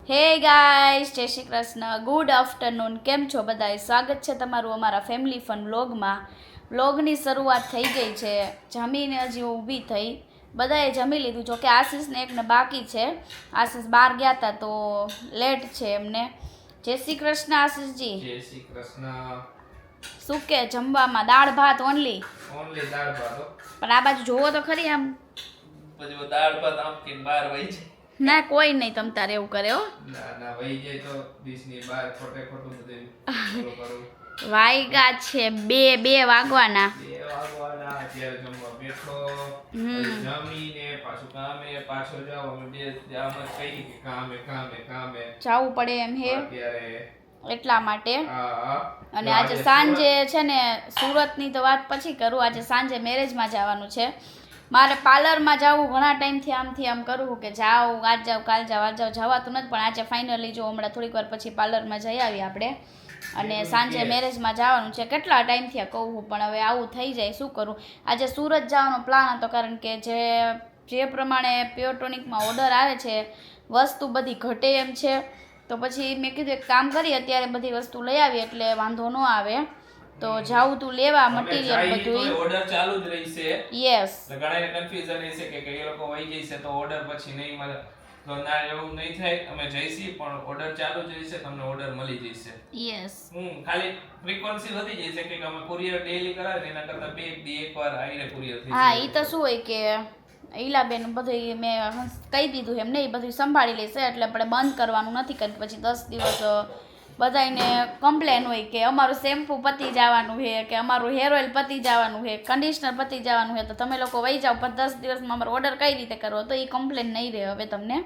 હે ગાઈસ, જય Shri Krishna, good afternoon. કેમ છો બધાય? સ્વાગત છે તમારું અમારા ફેમિલી ફન વ્લોગમાં. વ્લોગની શરૂઆત થઈ ગઈ છે. જમીને હજી ઊભી થઈ. બધાએ જમી લીધું, જો કે આશીષને એકને બાકી છે. આશીષ બહાર ગયા હતા તો લેટ છે એમને. જય શ્રી કૃષ્ણ આશીષજી. જય શ્રી કૃષ્ણ. શું કે જમવામાં? દાળ ભાત ઓનલી દાળ ભાત. પણ આ બાજુ જોવો તો ખરી, આમ પછી દાળ ભાત આમથી બહાર વહી જાય. ના કોઈ નહીં તમ તારે એવું કરે હો. ના વહી જાય તો ડીશની બહાર ખોટું બધું કરું. વાયગા છે બે વાગવાના. 2 વાગવાના. અત્યારે જમવા બેઠો. જમીને પાછું પાછો જાવ. અમે બે આમ જ કહી કે કામે જવું પડે એમ હે અત્યારે એટલા માટે. હા. અને આજે સાંજે છે ને, સુરતની તો વાત પછી કરું. આજે સાંજે મેરેજમાં જવાનું છે. મારે પાર્લરમાં જવું ઘણા ટાઈમથી આમ કરું કે જાઉં, આજ જાઉં, કાલ જાઉં, આજ જાઉં, જવાતું નથી. પણ આજે ફાઇનલી જો હમણાં થોડીક વાર પછી પાર્લરમાં જઈ આવી આપણે. અને સાંજે મેરેજમાં જવાનું છે. કેટલા ટાઈમથી કહું હું, પણ હવે આવું થઈ જાય, શું કરું. આજે સુરત જવાનો પ્લાન હતો, કારણ કે જે પ્રમાણે પ્યોર ટોનિકમાં ઓર્ડર આવે છે, વસ્તુ બધી ઘટે એમ છે. તો પછી મેં કીધું એક કામ કરી, અત્યારે બધી વસ્તુ લઈ આવી એટલે વાંધો ન આવે. તો જાઉં તું લેવા મટીરિયલ બધું. ઓર્ડર ચાલુ જ રહેશે. યસ. ઘણાને કન્ફ્યુઝન હશે કે એ લોકો વહી જશે તો ઓર્ડર પછી નહીં મળે. તો ના, એવું નહીં થાય. અમે જઈશી પણ ઓર્ડર ચાલુ જ રહેશે, તમને ઓર્ડર મળી જશે. યસ. ખાલી ફ્રીક્વન્સી વધી જશે કે અમે કુરિયર ડેલી કરાવે એના કરતા 2 દી એકવાર આવીને કુરિયર થઈ હા, ઈ તો શું હોય કે ઈલાબેન બધું મેં કહી દીધું એમને, એ બધું સંભાળી લેશે. એટલે આપણે બંધ કરવાનું નથી, કારણ કે પછી 10 દિવસ બધાને કમ્પ્લેન હોય કે અમારું શેમ્પૂ પતી જવાનું છે, કે અમારું હેર ઓઇલ પતી જવાનું છે, કન્ડિશનર પતી જવાનું છે, તો તમે લોકો વહી જાઓ. પણ 10 દિવસમાં અમારો ઓર્ડર કઈ રીતે કરવો, તો એ કમ્પ્લેન નહીં રહે હવે તમને.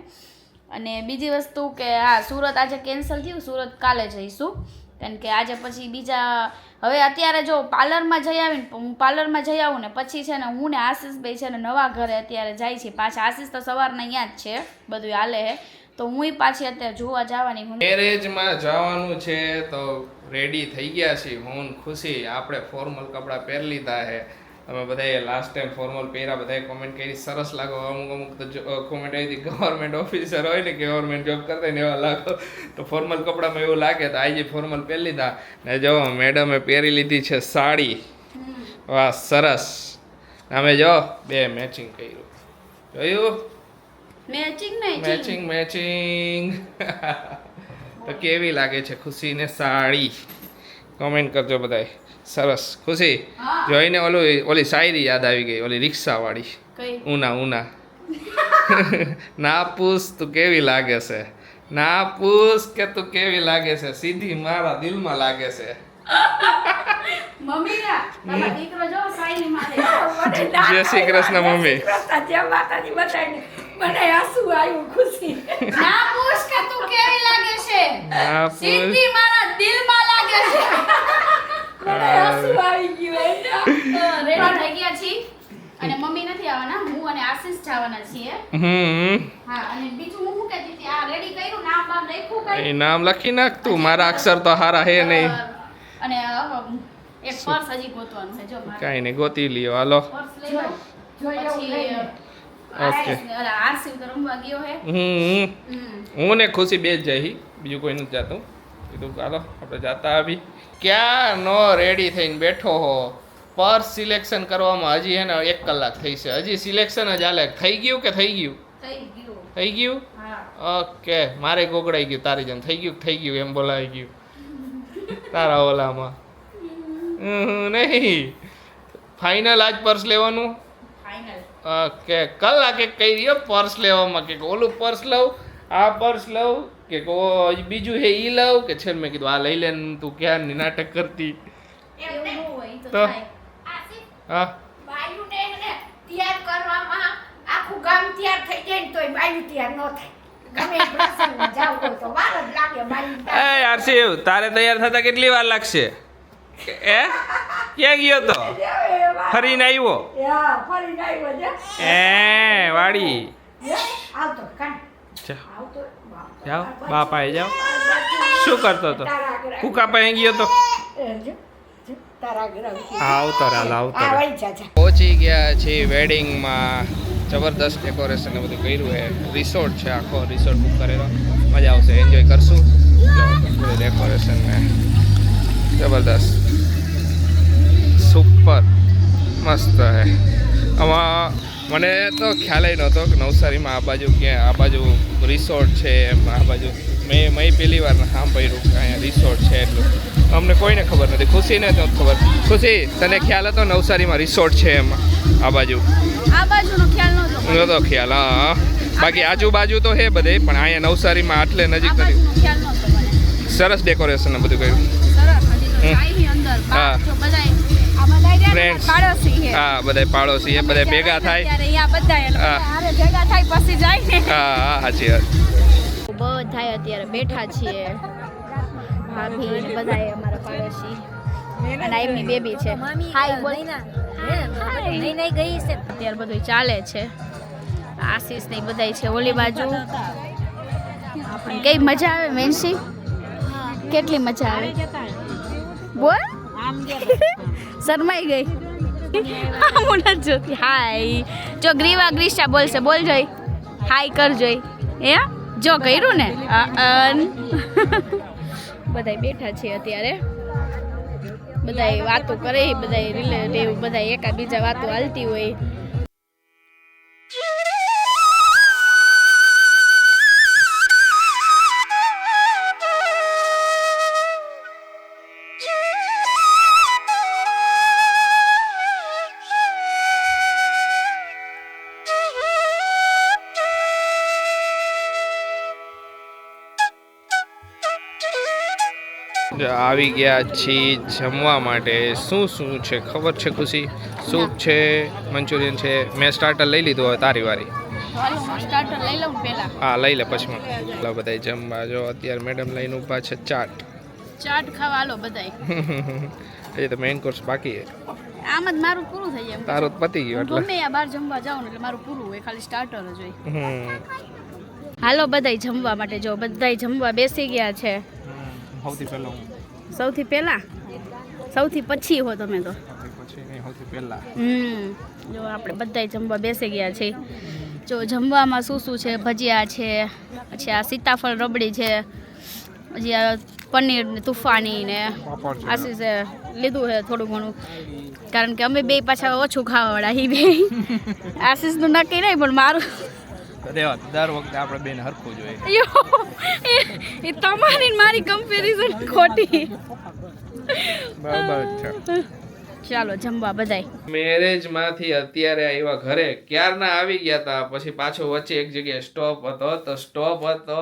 અને બીજી વસ્તુ કે હા, સુરત આજે કેન્સલ થયું. સુરત કાલે જઈશું, કારણ કે આજે પછી બીજા હવે અત્યારે જો પાર્લરમાં જઈ આવીને, હું પાર્લરમાં જઈ આવું ને પછી છે ને, હું ને આશીષભાઈ છે ને નવા ઘરે અત્યારે જાય છે પાછા. આશીષ તો સવારના અહીંયા જ છે, બધું હાલે છે. તો હું પાછી અત્યારે જોવા જવાની. મેરેજમાં જવાનું છે તો રેડી થઈ ગયા છીએ. હું ખુશી આપણે ફોર્મલ કપડાં પહેરી લીધા છે. અમે બધાએ લાસ્ટ ટાઈમ ફોર્મલ પહેર્યા, બધાએ કોમેન્ટ કરી સરસ લાગો. અમુક તો કોમેન્ટ આવી હતી ગવર્મેન્ટ ઓફિસર હોય ને, ગવર્મેન્ટ જોબ કરતા ને એવા લાગો. તો ફોર્મલ કપડામાં એવું લાગે. તો આજે ફોર્મલ પહેરી લીધા ને જો મેડમે પહેરી લીધી છે સાડી. વાહ, સરસ. અમે જો બે મેચિંગ કર્યું. જોયું? મેચિંગ. તો કેવી લાગે છે ખુશીને સાડી? કોમેન્ટ કરજો બધાય. સરસ. ખુશી જોઈને ઓલી શાયરી યાદ આવી ગઈ, ઓલી રિક્ષા વાળી. ઉના ના પૂછ તું કેવી લાગે છે, ના પૂછ કે તું કેવી લાગે છે, સીધી મારા દિલમાં લાગે છે. જય શ્રી કૃષ્ણ મમ્મી. મને આંસુ આવ્યું ખુશી. ના પૂછ કે તું કેવી લાગે છે, સીધી મારા દિલમાં લાગે છે. મને આંસુ આવી ગયું. રેડી થઈ ગયા છીએ અને મમ્મી નથી આવવાના, હું અને આશીષ જવાના છીએ. હા, અને બીજું હું શું કહેતી હતી, આ રેડી કર્યું, નામ લખ્યું કઈ? એ નામ લખી નાખ તું, મારા અક્ષર તો હારા હે નહીં. અને એક પર્સ હજી ગોતવાનું છે, જો મારે. કાઈ નહીં, ગોતી લ્યો. હાલો. પર્સ લઈ લો. પછી ઓકે. આરસી તો રમવા ગયો હે. હું ને ખુશી બે જ જાય, બીજું કોઈ નથી જાતું. કીધું ચાલો આપણે જાતા આવી. ક્યાં નો રેડી થઈને બેઠો હો. પર્સ સિલેક્શન કરવામાં હજી હે ને 1 કલાક થઈ છે. હજી સિલેક્શન જ હાલે. થઈ ગયું કે થઈ ગયું? થઈ ગયું. ઓકે. મારે ગોગડાઈ ગયું તારી જન. થઈ ગયું એમ બોલાવી ગયું તારા ઓલામાં. નહીં ફાઇનલ આજ પર્સ લેવાનું. ઓકે. કલાક એક કહી રહ્યો પર્સ લેવામાં, કે ઓલું પર્સ લઉં, આ પર્સ લઉં, કે બીજું હે ઈ લઉં, કે છે મેં કીધું આ લઈ લે ને, તું ક્યારની નાટક કરતી. તો હા, બાયુને તૈયાર કરવામાં આખું ગામ તૈયાર થઈ જાય ને તોય બાયુ તૈયાર ન થાય. ગમે એ પ્રસંગમાં જાવ હોય તો વાર જ લાગે બાયુ. એ આરસીવ, તારે તૈયાર થતા કેટલી વાર લાગશે? ક્યાં ગયો તો? ફરીને આવ્યો? ફરીને આવ્યો છે. વાડી આવતો કાન આવતો. જાઓ બાપાએ જાઓ. શું કરતો હતો? કુકા પાસે ગયો તો. પહોંચી ગયા છે વેડિંગમાં. જબરદસ્ત ડેકોરેશન બધું કર્યું છે. રિસોર્ટ છે, આખો રિસોર્ટ બુક કરેલો. મજા આવશે, એન્જોય કરશું. ડેકોરેશન ને જબરદસ્ત, સુપર મસ્ત હે. આમાં મને તો ખ્યાલ નહોતો કે નવસારીમાં આ બાજુ ક્યાં આ બાજુ રિસોર્ટ છે એમ. આ બાજુ મેં પહેલી વાર સાંભળ્યું કે અહીંયા રિસોર્ટ છે, એટલું અમને કોઈને ખબર નથી. ખુશીને તો ખબર. ખુશી, તને ખ્યાલ હતો નવસારીમાં રિસોર્ટ છે એમ આ બાજુ? આ બાજુનો ખ્યાલ નહોતો ખ્યાલ. હા, બાકી આજુબાજુ તો હે બધે, પણ અહીંયા નવસારીમાં આટલે નજીક નથી. ખ્યાલ નહોતો મને. સરસ ડેકોરેશન ને બધું કર્યું. સરસ. હજી તો ચાઈની અંદર હા. જો બધાય આ બધાય Friends. પાડોશી છે. હા, બધા પાડોશી એ બધા ભેગા થાય. ત્યારે અહીંયા બધાય હા. હારે ભેગા થાય પછી જાય ને. હા હા, સાચી વાત. બધાય અત્યારે બેઠા છીએ, ભાભી ને બધાય અમારા પાડોશી, અને આ એમની બેબી છે. હાય બોલ. અત્યારે બધું ચાલે છે. આશીષ ને બધાય છે ઓલી બાજુ. કઈ મજા આવે મેન્સી? કેટલી મજા આવે બોલ. શરમાઈ ગઈ. હું નથી જોતી. હાય જો ગ્રીવા ગ્રીષા બોલશે, બોલ જોઈ. હાય કર જોઈ. હે જો કર્યું ને. બધાય બેઠા છે અત્યારે, બધાય વાતો કરે, બધાય રિલેટિવ બધાય એકાબીજા વાતો હાલતી હોય. આવી ગયા છીએ જમવા માટે. શું શું છે ખબર છે ખુશી? સૂપ છે, મંચુરિયન છે. મેં સ્ટાર્ટર લઈ લીધું, હવે તારી વારી. સ્ટાર્ટર લઈ લઉં પહેલા. હા, લઈ લે પછી બધા જમવા. જો અત્યારે મેડમ લઈને ઊભા છે ચાટ. ચાટ ખાવા હાલો બધાય. એ તો મેઇન કોર્સ બાકી છે. આમ જ મારું પૂરું થઈ જાય. તારું તો પતી ગયું એટલે. ગમે આ બહાર જમવા જાઉં ને એટલે મારું પૂરું હોય, ખાલી સ્ટાર્ટર જ હોય. હાલો બધાય જમવા માટે. જો બધાય જમવા બેસી ગયા છે. સૌથી પહેલા સૌથી પહેલા? સૌથી પછી હો તમે તો. સૌથી પહેલા જો આપણે બધાય જમવા બેસી ગયા છે. જો જમવામાં શું શું છે? ભજીયા છે, પછી આ સીતાફળ રબડી છે, પછી આ પનીર ને તુફાની ને આશીષે લીધું છે થોડું ઘણું, કારણ કે અમે બે પાછા ઓછું ખાવાવાળા એ બે. આશીષનું નક્કી નહીં, પણ મારું દર વખતે આપણે બેન હરખું જોઈએ. એ તમારી ને મારી કમ્પેરિઝન ખોટી. બરાબર છે. ચાલો જમવા બધાય. મેરેજ માંથી અત્યારે આવ્યા ઘરે, ક્યારના આવી ગયા હતા. પછી પાછો વચ્ચે એક જગ્યાએ સ્ટોપ હતો, તો સ્ટોપ હતો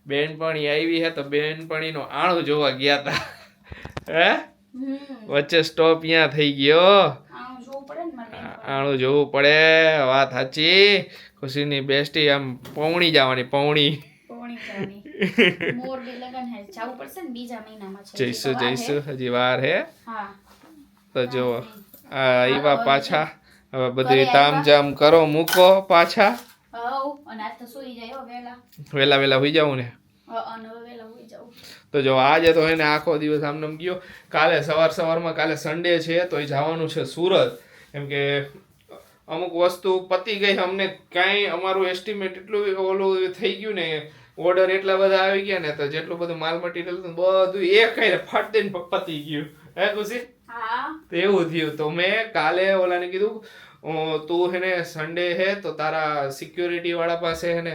બેનપણી આવી હે, તો બેનપણીનો આણું જોવા ગયા હતા. હે વચ્ચે સ્ટોપ અહીંયા થઈ ગયો. આણું જોવું પડે. વાત સાચી. ખુશીની બેસ્ટી આમ પૌણી જવાની. પૌણી જઈશું હજી વાર હે. તો જો આવ્યા પાછા. હવે બધું તામજામ કરો, મૂકો પાછા. વેલા હોઈ જાવું ને. તો જો આજે તો એને આખો દિવસ આમ નામ ગયો. કાલે સવારમાં કાલે સન્ડે છે, તો એ જવાનું છે સુરત. કેમ કે અમુક વસ્તુ પતી ગઈ. અમને કાંઈ અમારું એસ્ટિમેટ એટલું ઓલું થઈ ગયું ને, ઓર્ડર એટલા બધા આવી ગયા ને, તો જેટલું બધું માલ મટીરિયલ બધું એક કઈ ફટ દઈને પતી ગયું. હે ખુશી? તો એવું થયું. તો મેં કાલે ઓલાને કીધું, તું હેને સન્ડે હે તો તારા સિક્યોરિટી વાળા પાસે હેને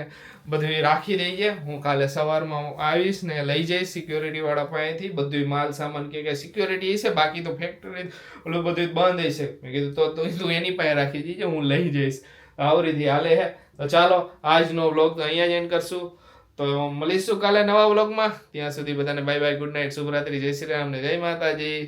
બધું રાખી દેજે. હું કાલે સવારમાં આવીશ ને લઈ જઈશ સિક્યોરિટી વાળા પાસેથી બધું માલ સામાન. કે સિક્યોરિટી હશે, બાકી તો ફેક્ટરી ઓલું બધું બંધ હશે. મેં કીધું તો તું એની પાસે રાખી દેજે, હું લઈ જઈશ. આવી રીતે હાલે હે. તો ચાલો આજનો વ્લોગ તો અહીંયા જ એન્ડ કરશું. તો મળીશું કાલે નવા વ્લોગમાં. ત્યાં સુધી બધાને બાય બાય, ગુડ નાઇટ, શુભરાત્રી, જય શ્રી રામ ને જય માતાજી.